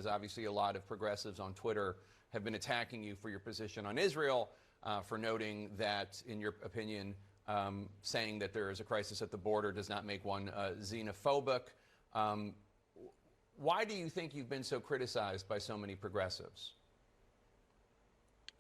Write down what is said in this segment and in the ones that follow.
because obviously a lot of progressives on Twitter have been attacking you for your position on Israel, for noting that, in your opinion, saying that there is a crisis at the border does not make one xenophobic. Why do you think you've been so criticized by so many progressives?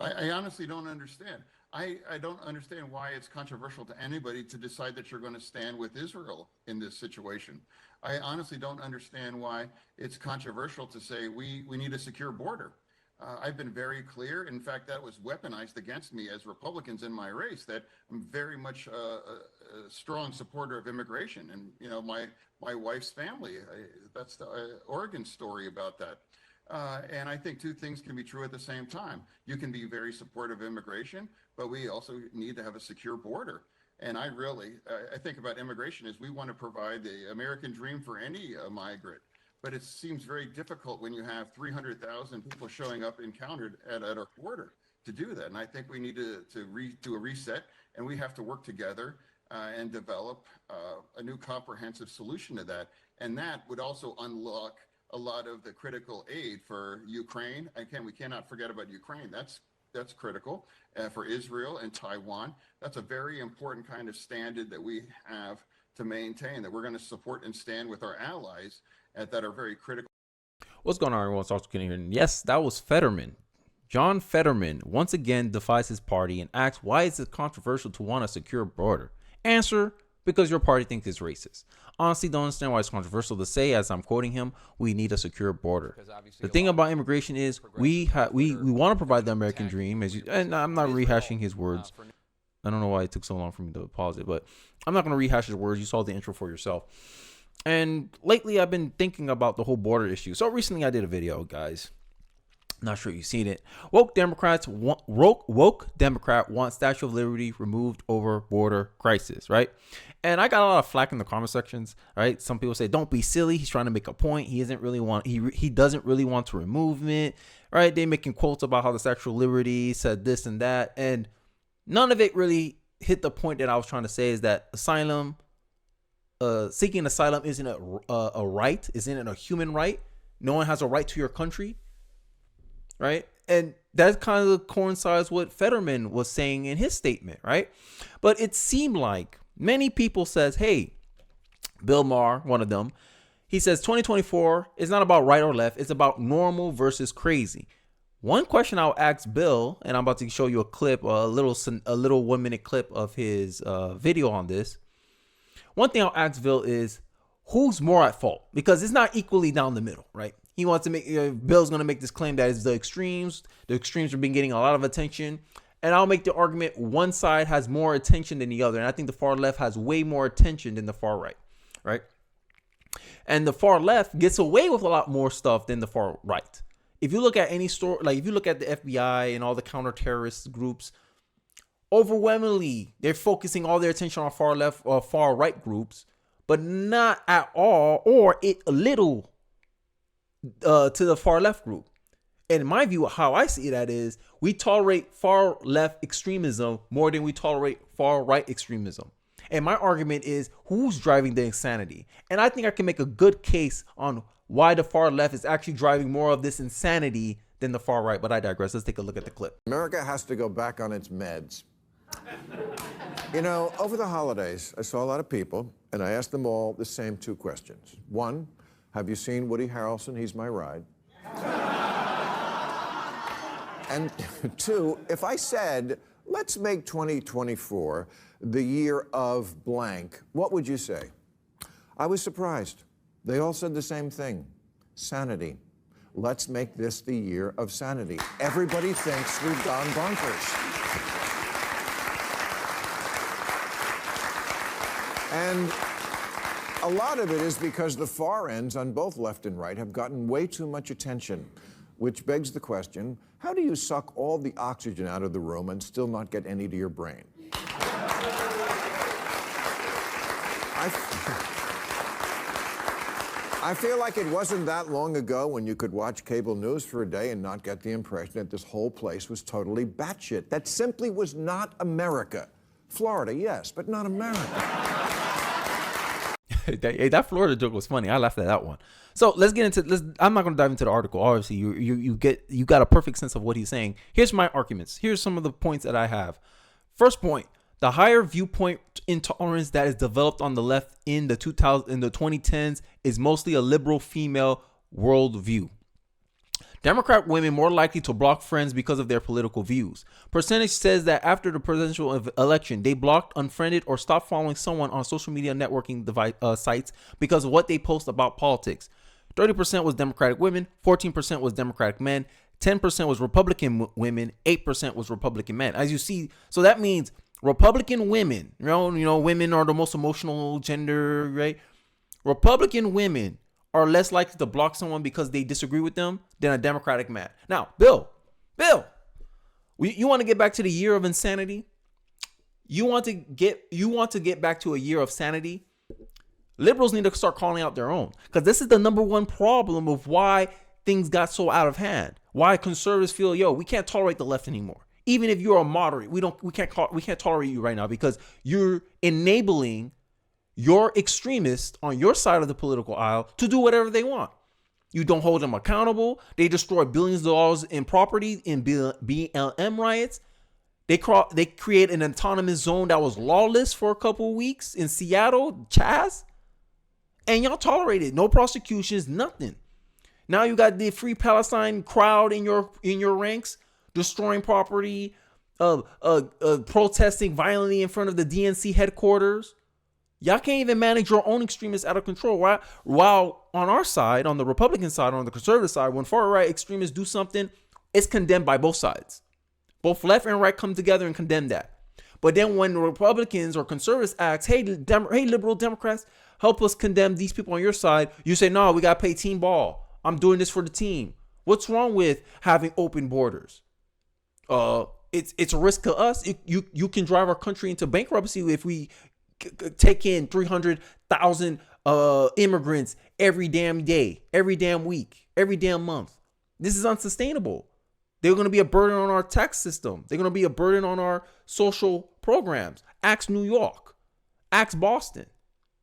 I honestly don't understand. I don't understand why it's controversial to anybody to decide that you're going to stand with Israel in this situation. I honestly don't understand why it's controversial to say we need a secure border. I've been very clear. In fact, that was weaponized against me as Republicans in my race, that I'm very much a strong supporter of immigration. And, you know, my wife's family, that's the Oregon story about that. And I think two things can be true at the same time. You can be very supportive of immigration, but we also need to have a secure border. And I think about immigration as we want to provide the American dream for any migrant. But it seems very difficult when you have 300,000 people showing up encountered at our border to do that. And I think we need to do a reset, and we have to work together and develop a new comprehensive solution to that. And that would also unlock a lot of the critical aid for Ukraine. Again, we cannot forget about Ukraine. That's critical for Israel and Taiwan. That's a very important kind of standard that we have to maintain, that we're going to support and stand with our allies that are very critical. What's going on, everyone? It's also getting here. Yes, that was Fetterman. John Fetterman once again defies his party and asks, why is it controversial to want a secure border? Answer, because your party thinks it's racist. Honestly, don't understand why it's controversial to say, as I'm quoting him, we need a secure border. The thing about immigration is we want to provide the American dream, and I'm not rehashing his words. I don't know why it took so long for me to pause it, but I'm not going to rehash his words. You saw the intro for yourself. And lately, I've been thinking about the whole border issue. So recently, I did a video, guys. Not sure you've seen it. Woke Democrat wants Statue of Liberty removed over border crisis, right? And I got a lot of flack in the comment sections, right? Some people say, "Don't be silly. He's trying to make a point. He doesn't really want to remove it," right? They making quotes about how the Statue of Liberty said this and that, and none of it really hit the point that I was trying to say. Is that seeking asylum isn't a right? Isn't it a human right? No one has a right to your country. Right. And that kind of coincides with what Fetterman was saying in his statement. Right. But it seemed like many people says, hey, Bill Maher, one of them, he says 2024 is not about right or left. It's about normal versus crazy. One question I'll ask Bill, and I'm about to show you a clip, a little 1 minute clip of his video on this. One thing I'll ask Bill is, who's more at fault? Because it's not equally down the middle, right? He wants to make, Bill's going to make this claim that it's the extremes. The extremes have been getting a lot of attention. And I'll make the argument one side has more attention than the other. And I think the far left has way more attention than the far right, right? And the far left gets away with a lot more stuff than the far right. If you look at any story, like if you look at the FBI and all the counter-terrorist groups, overwhelmingly, they're focusing all their attention on far left or far right groups, but not at all, or a little to the far left group. And in my view, how I see that is we tolerate far left extremism more than we tolerate far right extremism. And my argument is, who's driving the insanity? And I think I can make a good case on why the far left is actually driving more of this insanity than the far right. But I digress. Let's take a look at the clip. America has to go back on its meds. You know, over the holidays, I saw a lot of people, and I asked them all the same two questions. One, have you seen Woody Harrelson? He's my ride. And two, if I said, let's make 2024 the year of blank, what would you say? I was surprised. They all said the same thing. Sanity. Let's make this the year of sanity. Everybody thinks we've gone bonkers. And a lot of it is because the far ends on both left and right have gotten way too much attention, which begs the question, how do you suck all the oxygen out of the room and still not get any to your brain? I feel like it wasn't that long ago when you could watch cable news for a day and not get the impression that this whole place was totally batshit. That simply was not America. Florida, yes, but not America. That Florida joke was funny. I laughed at that one. So let's get into. I'm not going to dive into the article. Obviously, you got a perfect sense of what he's saying. Here's my arguments. Here's some of the points that I have. First point: the higher viewpoint intolerance that is developed on the left in the 2010s is mostly a liberal female worldview. Democrat women more likely to block friends because of their political views. Percentage says that after the presidential election, they blocked, unfriended, or stopped following someone on social media networking sites because of what they post about politics. 30% was Democratic women, 14% was Democratic men, 10% was Republican women, 8% was Republican men. As you see, so that means Republican women, you know, women are the most emotional gender, right? Republican women are less likely to block someone because they disagree with them than a Democratic man. Now, Bill, you want to get back to the year of insanity? You want to get back to a year of sanity? Liberals need to start calling out their own, because this is the number one problem of why things got so out of hand. Why conservatives feel, we can't tolerate the left anymore. Even if you're a moderate, we can't tolerate you right now because you're enabling your extremists on your side of the political aisle to do whatever they want. You don't hold them accountable. They destroy billions of dollars in property in BLM riots. They create an autonomous zone that was lawless for a couple of weeks in Seattle, Chaz. And y'all tolerate it. No prosecutions, nothing. Now you got the Free Palestine crowd in your ranks, destroying property, protesting violently in front of the DNC headquarters. Y'all can't even manage your own extremists out of control. Right? While on our side, on the Republican side, on the conservative side, when far-right extremists do something, it's condemned by both sides. Both left and right come together and condemn that. But then when Republicans or conservatives ask, hey, liberal Democrats, help us condemn these people on your side, you say, no, we got to play team ball. I'm doing this for the team. What's wrong with having open borders? It's a risk to us. You can drive our country into bankruptcy if we take in 300,000 immigrants every damn day, every damn week, every damn month. This is unsustainable. They're going to be a burden on our tax system. They're going to be a burden on our social programs. Ask New York. Ask Boston.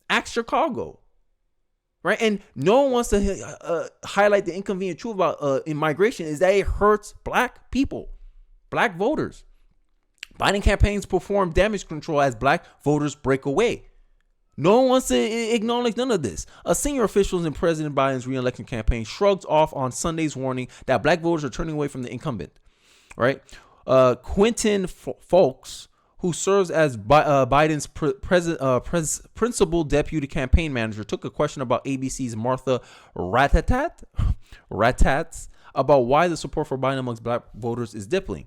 Ask Chicago. Right? And no one wants to highlight the inconvenient truth about immigration is that it hurts black people, black voters. Biden campaigns perform damage control as black voters break away. No one wants to acknowledge none of this. A senior official in President Biden's re-election campaign shrugged off on Sunday's warning that black voters are turning away from the incumbent. Right? Quentin Folks, who serves as Biden's principal deputy campaign manager, took a question about ABC's Martha Ratatz about why the support for Biden amongst black voters is dipping,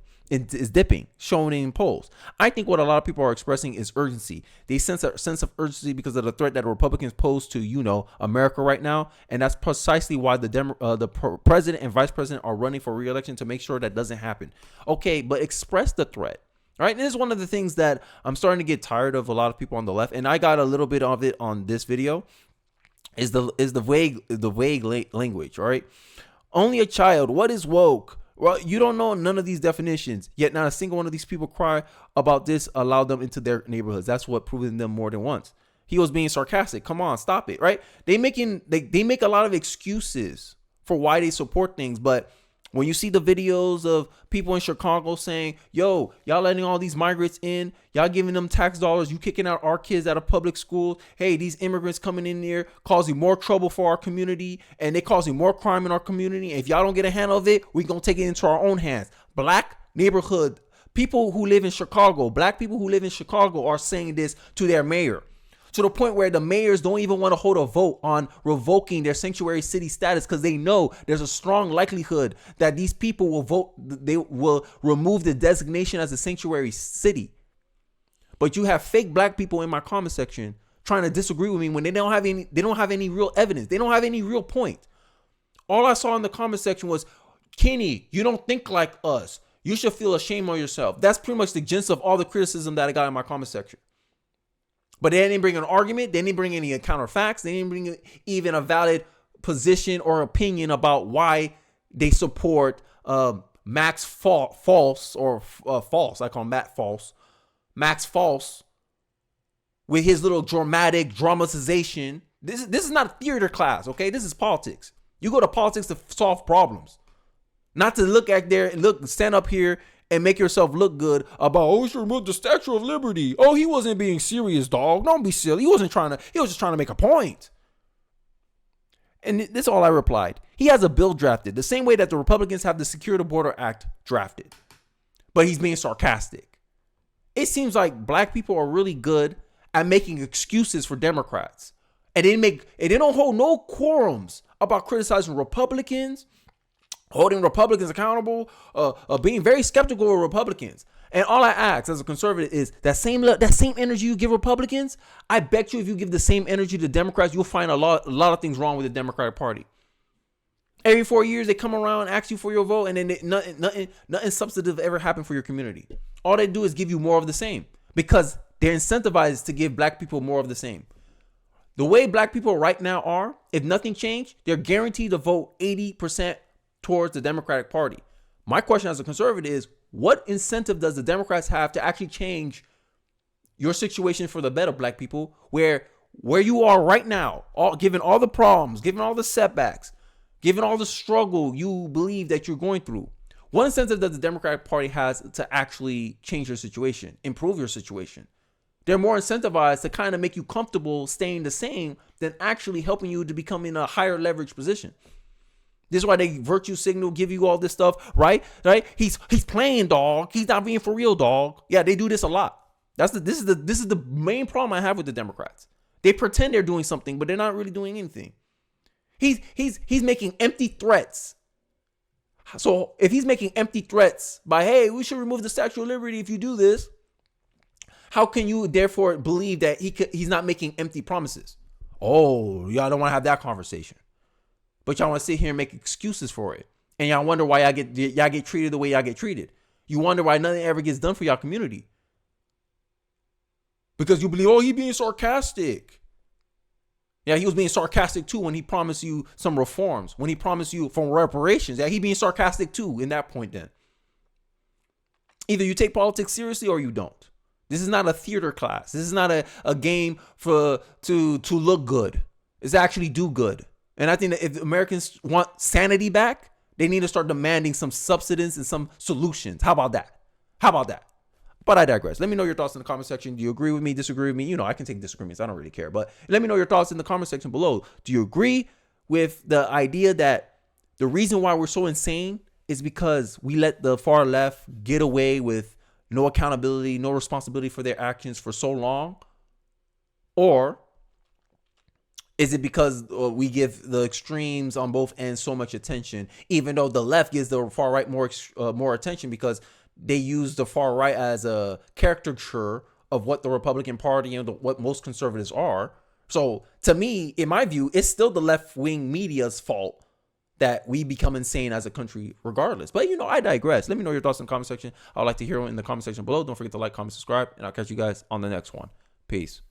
shown in polls. I think what a lot of people are expressing is urgency. They sense a sense of urgency because of the threat that the Republicans pose to, America right now. And that's precisely why the president and vice president are running for re-election, to make sure that doesn't happen. Okay, but express the threat. Right? And this is one of the things that I'm starting to get tired of a lot of people on the left. And I got a little bit of it on this video is the vague language. Right? Only a child. What is woke? Well, you don't know none of these definitions, yet not a single one of these people cry about this allowed them into their neighborhoods. That's what proven them more than once. He was being sarcastic. Come on, stop it, right? They make a lot of excuses for why they support things, but when you see the videos of people in Chicago saying, yo, y'all letting all these migrants in, y'all giving them tax dollars, you kicking out our kids out of public schools, hey, these immigrants coming in here causing more trouble for our community, and they causing more crime in our community. If y'all don't get a handle of it, we gonna take it into our own hands. Black neighborhood, people who live in Chicago, black people who live in Chicago are saying this to their mayor. To the point where the mayors don't even want to hold a vote on revoking their sanctuary city status because they know there's a strong likelihood that these people will vote. They will remove the designation as a sanctuary city. But you have fake black people in my comment section trying to disagree with me when they don't have any real evidence. They don't have any real point. All I saw in the comment section was, Kenny, you don't think like us. You should feel ashamed of yourself. That's pretty much the gist of all the criticism that I got in my comment section. But they didn't bring an argument. They didn't bring any counter facts. They didn't bring even a valid position or opinion about why they support Max False or False. I call him Matt False. Max False with his little dramatic dramatization This is not a theater class, okay? This is politics. You go to politics to solve problems, not to look at there and stand up here and make yourself look good about, oh, we should remove the Statue of Liberty. Oh, he wasn't being serious, dog. Don't be silly. He was just trying to make a point. And this is all I replied. He has a bill drafted the same way that the Republicans have the Secure the Border Act drafted. But he's being sarcastic. It seems like black people are really good at making excuses for Democrats. And they don't hold no quorums about criticizing Republicans, holding Republicans accountable, being very skeptical of Republicans. And all I ask as a conservative is that same energy you give Republicans, I bet you if you give the same energy to Democrats, you'll find a lot of things wrong with the Democratic Party. Every 4 years, they come around, ask you for your vote, and then nothing substantive ever happened for your community. All they do is give you more of the same because they're incentivized to give black people more of the same. The way black people right now are, if nothing changed, they're guaranteed to vote 80% towards the Democratic Party. My question as a conservative is, what incentive does the Democrats have to actually change your situation for the better, black people, where you are right now, given all the problems, given all the setbacks, given all the struggle you believe that you're going through? What incentive does the Democratic Party has to actually change your situation, improve your situation? They're more incentivized to kind of make you comfortable staying the same than actually helping you to become in a higher leverage position. This is why they virtue signal, give you all this stuff, right? He's playing, dog. He's not being for real, dog. Yeah, they do this a lot. This is the main problem I have with the Democrats. They pretend they're doing something, but they're not really doing anything. He's making empty threats. So if he's making empty threats by, hey, we should remove the Statue of Liberty if you do this, how can you therefore believe that he's not making empty promises? Oh, y'all don't want to have that conversation. But y'all want to sit here and make excuses for it. And y'all wonder why y'all get treated the way y'all get treated. You wonder why nothing ever gets done for y'all community. Because you believe, oh, he's being sarcastic. Yeah, he was being sarcastic too when he promised you some reforms. When he promised you from reparations. Yeah, he being sarcastic too in that point then. Either you take politics seriously or you don't. This is not a theater class. This is not a game to look good. It's actually do good. And I think that if Americans want sanity back, they need to start demanding some substance and some solutions. How about that? But I digress. Let me know your thoughts in the comment section. Do you agree with me, disagree with me? You know, I can take disagreements. I don't really care. But let me know your thoughts in the comment section below. Do you agree with the idea that the reason why we're so insane is because we let the far left get away with no accountability, no responsibility for their actions for so long? Or is it because we give the extremes on both ends so much attention, even though the left gives the far right more attention because they use the far right as a caricature of what the Republican Party and what most conservatives are? So to me, in my view, it's still the left-wing media's fault that we become insane as a country regardless. But, you know, I digress. Let me know your thoughts in the comment section. I'd like to hear them in the comment section below. Don't forget to like, comment, subscribe, and I'll catch you guys on the next one. Peace.